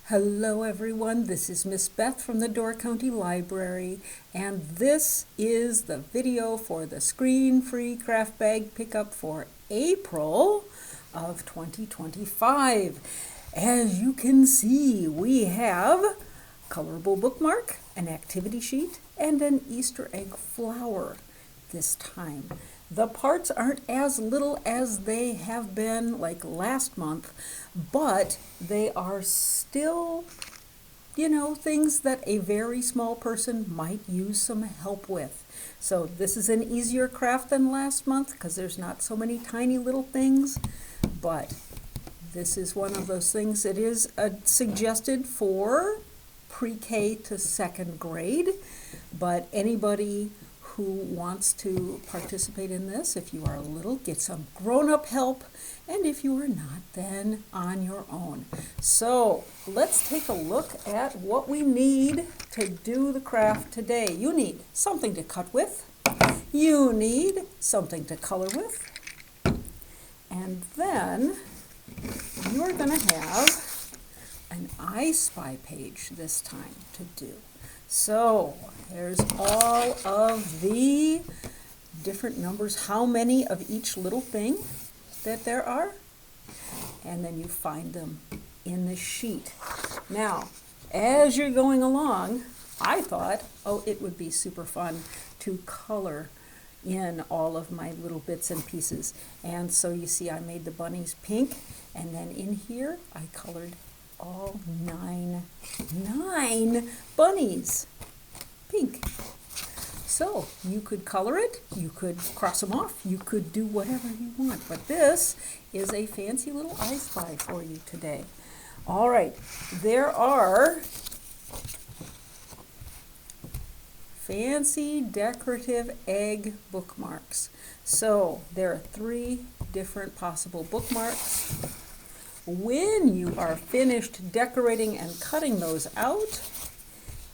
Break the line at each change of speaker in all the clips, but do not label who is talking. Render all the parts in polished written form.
Hello everyone, this is Miss Beth from the Door County Library, and this is the video for the screen-free craft bag pickup for April of 2025. As you can see, we have a colorable bookmark, an activity sheet, and an Easter egg flower this time. The parts aren't as little as they have been like last month, but they are still, things that a very small person might use some help with. So this is an easier craft than last month because there's not so many tiny little things, but this is one of those things that is suggested for pre-K to second grade, but anybody who wants to participate in this, if you are little, get some grown-up help, and if you are not, then on your own. So let's take a look at what we need to do the craft today. You need something to cut with, you need something to color with, and then you're going to have an I Spy page this time to do. So there's all of the different numbers, how many of each little thing that there are, and then you find them in the sheet. Now, as you're going along, I thought, it would be super fun to color in all of my little bits and pieces. And so you see I made the bunnies pink, and then in here I colored all nine bunnies pink. So you could color it, you could cross them off, you could do whatever you want, but this is a fancy little I Spy for you today. All right, there are fancy decorative egg bookmarks. So there are 3 different possible bookmarks. When you are finished decorating and cutting those out,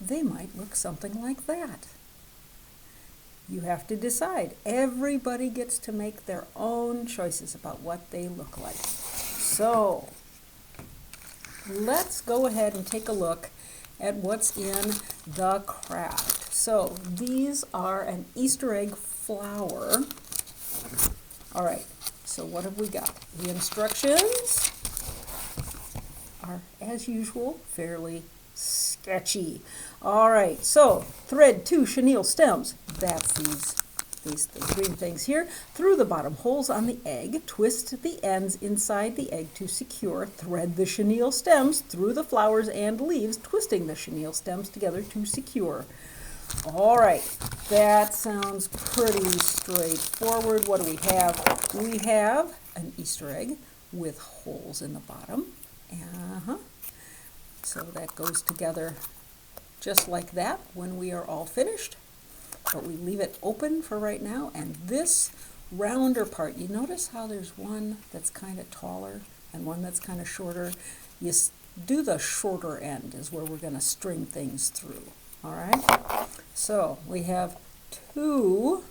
they might look something like that. You have to decide. Everybody gets to make their own choices about what they look like. So let's go ahead and take a look at what's in the craft. So these are an Easter egg flower. All right, so what have we got? The instructions are, as usual, fairly sketchy. All right, so thread 2 chenille stems. That's these green things here. Through the bottom holes on the egg, twist the ends inside the egg to secure. Thread the chenille stems through the flowers and leaves, twisting the chenille stems together to secure. All right, that sounds pretty straightforward. What do we have? We have an Easter egg with holes in the bottom. So that goes together just like that when we are all finished. But we leave it open for right now. And this rounder part, you notice how there's one that's kind of taller and one that's kind of shorter. You do the shorter end is where we're going to string things through. All right? So we have 2,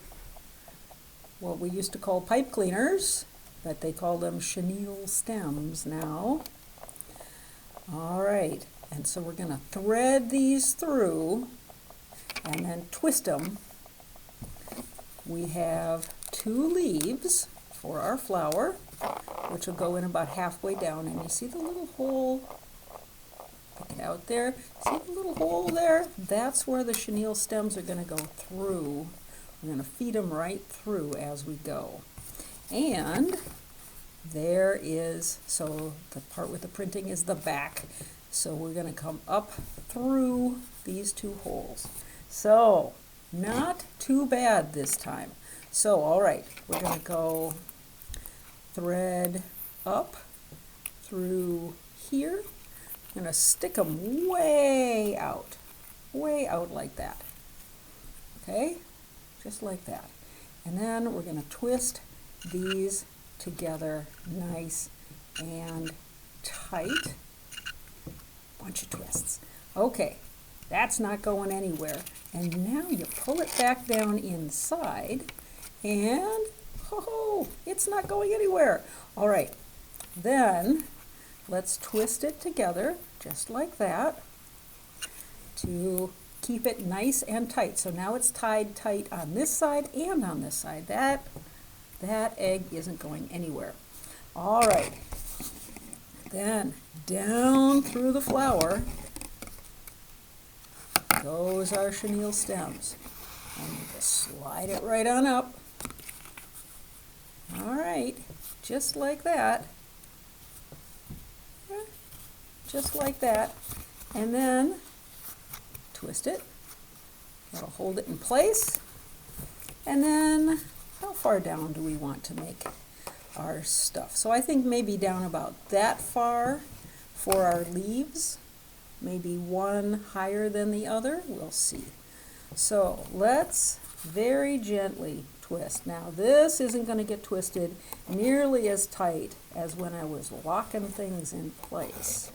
what we used to call pipe cleaners, but they call them chenille stems now. All right, and so we're going to thread these through and then twist them. We have 2 leaves for our flower, which will go in about halfway down, and you see the little hole, pick it out there, see the little hole there? That's where the chenille stems are going to go through. We're going to feed them right through as we go. And there is, so the part with the printing is the back. So we're going to come up through these 2 holes. So not too bad this time. So all right, we're going to go thread up through here. I'm going to stick them way out like that. Okay, just like that. And then we're going to twist these together nice and tight. Bunch of twists. Okay, that's not going anywhere. And now you pull it back down inside and it's not going anywhere. All right, then let's twist it together just like that, to keep it nice and tight. So now it's tied tight on this side and on this side. That egg isn't going anywhere. All right, then down through the flower goes our chenille stems. And you just slide it right on up. All right, just like that. Just like that. And then twist it. That'll hold it in place. And then how far down do we want to make our stuff? So I think maybe down about that far for our leaves. Maybe one higher than the other. We'll see. So let's very gently twist. Now this isn't going to get twisted nearly as tight as when I was locking things in place.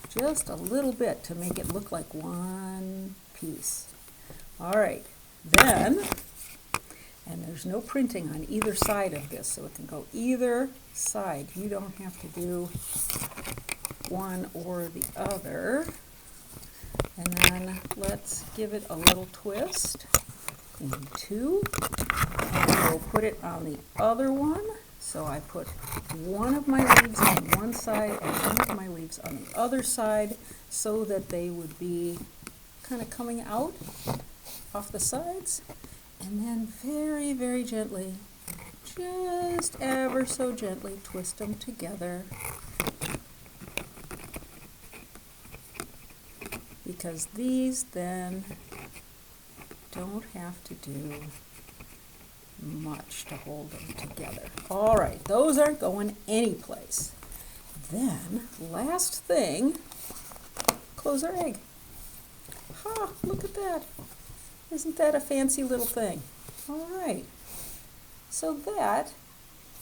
Just a little bit to make it look like one piece. All right, then, and there's no printing on either side of this, so it can go either side. You don't have to do one or the other. And then let's give it a little twist in two, and we'll put it on the other one. So I put one of my leaves on one side and one of my leaves on the other side so that they would be kind of coming out off the sides. And then very, very gently, just ever so gently, twist them together. Because these then don't have to do much to hold them together. All right, those aren't going anyplace. Then, last thing, close our egg. Ha, look at that. Isn't that a fancy little thing? All right, so that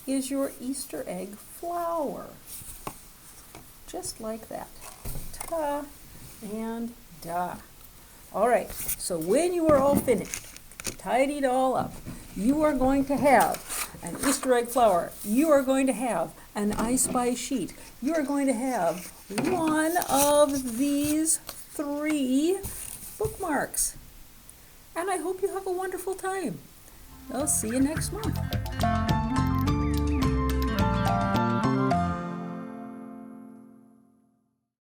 is your Easter egg flower. Just like that. Ta and da. All right, so when you are all finished, tidied all up, you are going to have an Easter egg flower. You are going to have an I Spy sheet. You are going to have one of these 3 bookmarks. And I hope you have a wonderful time. I'll see you next month.